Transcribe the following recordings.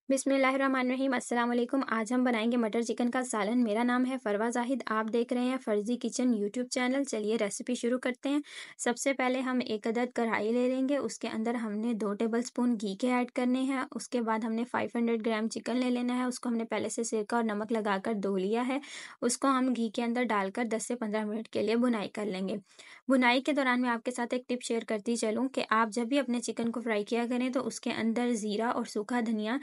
बिस्मिल्लाहिर्रहमानिर्रहीम अस्सलाम वालेकुम। आज हम बनाएंगे मटर चिकन का सालन। मेरा नाम है फरवा जाहिद। आप देख रहे हैं फर्जी किचन यूट्यूब चैनल। चलिए रेसिपी शुरू करते हैं। सबसे पहले हम एक अदद कढ़ाई ले लेंगे। उसके अंदर हमने 2 टेबलस्पून घी के ऐड करने हैं। उसके बाद हमने 500 ग्राम चिकन ले लेना है। उसको हमने पहले से सिरका और नमक लगाकर धो लिया है। उसको हम घी के अंदर डालकर 10 से 15 मिनट के लिए भुनाई कर लेंगे। भुनाई के दौरान मैं आपके साथ एक टिप शेयर करती चलूँ कि आप जब भी अपने चिकन को फ्राई किया करें तो उसके अंदर ज़ीरा और सूखा धनिया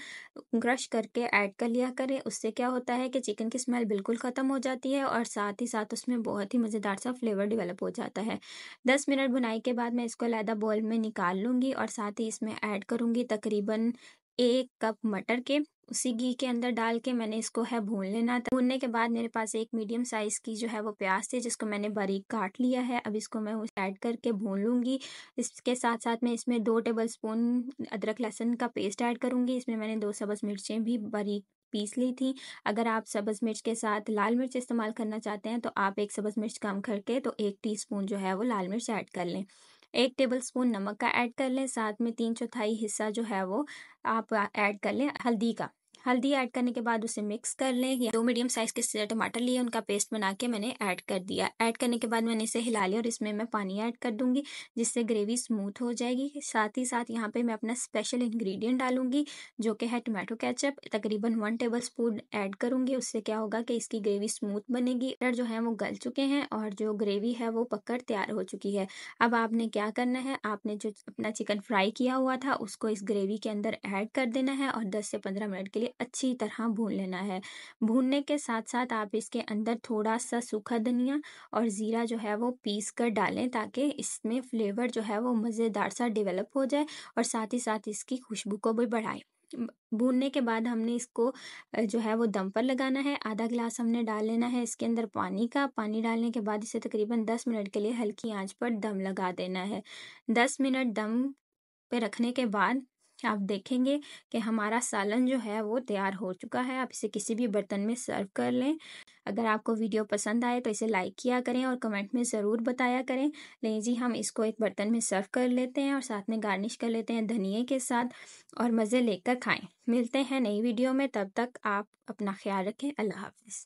क्रश करके ऐड कर लिया करें। उससे क्या होता है कि चिकन की स्मेल बिल्कुल ख़त्म हो जाती है और साथ ही साथ उसमें बहुत ही मज़ेदार सा फ्लेवर डेवलप हो जाता है। 10 मिनट भुनाई के बाद मैं इसको अलहदा बाउल में निकाल लूँगी और साथ ही इसमें ऐड करूँगी तकरीबन 1 कप मटर के। उसी घी के अंदर डाल के मैंने इसको है भून लेना था। भूनने के बाद मेरे पास एक मीडियम साइज़ की जो है वो प्याज थी जिसको मैंने बारीक काट लिया है। अब इसको मैं ऐड करके भून लूँगी। इसके साथ-साथ मैं इसमें 2 टेबलस्पून अदरक लहसुन का पेस्ट ऐड करूँगी। इसमें मैंने 2 सब्ज़ मिर्चें भी बारीक पीस ली थी। अगर आप सब्ज़ मिर्च के साथ लाल मिर्च इस्तेमाल करना चाहते हैं तो आप 1 सब्ज़ मिर्च कम करके तो 1 टीस्पून जो है वो लाल मिर्च ऐड कर लें। 1 टेबलस्पून नमक का ऐड कर लें। साथ में 3/4 हिस्सा जो है वो आप ऐड कर लें हल्दी का। हल्दी ऐड करने के बाद उसे मिक्स कर लें। या 2 मीडियम साइज़ के टमाटर लिए उनका पेस्ट बना के मैंने ऐड कर दिया। ऐड करने के बाद मैंने इसे हिला लिया और इसमें मैं पानी ऐड कर दूँगी जिससे ग्रेवी स्मूथ हो जाएगी। साथ ही साथ यहाँ पे मैं अपना स्पेशल इंग्रेडिएंट डालूँगी जो कि है टोमेटो केचप। तकरीबन 1 टेबलस्पून ऐड करूँगी। उससे क्या होगा कि इसकी ग्रेवी स्मूथ बनेगी। मटर जो है वो गल चुके हैं और जो ग्रेवी है वो पककर तैयार हो चुकी है। अब आपने क्या करना है, आपने जो अपना चिकन फ्राई किया हुआ था उसको इस ग्रेवी के अंदर ऐड कर देना है और 10 से 15 मिनट के लिए अच्छी तरह भून लेना है। भूनने के साथ-साथ आप इसके अंदर थोड़ा-सा सूखा धनिया और ज़ीरा जो है वो पीस कर डालें ताकि इसमें फ्लेवर जो है वो मज़ेदार सा डेवलप हो जाए और साथ ही साथ इसकी खुशबू को भी बढ़ाए। भूनने के बाद हमने इसको जो है वो दम पर लगाना है। आधा ग्लास हमने डाल लेना है इसके अंदर पानी का। पानी डालने के बाद इसे तकरीबन 10 मिनट के लिए हल्की आंच पर दम लगा देना है। 10 मिनट दम पे रखने के बाद आप देखेंगे कि हमारा सालन जो है वो तैयार हो चुका है। आप इसे किसी भी बर्तन में सर्व कर लें। अगर आपको वीडियो पसंद आए तो इसे लाइक किया करें और कमेंट में ज़रूर बताया करें। लें जी, हम इसको एक बर्तन में सर्व कर लेते हैं और साथ में गार्निश कर लेते हैं धनिए के साथ और मज़े लेकर खाएं। मिलते हैं नई वीडियो में, तब तक आप अपना ख्याल रखें। अल्लाह हाफ़िज़।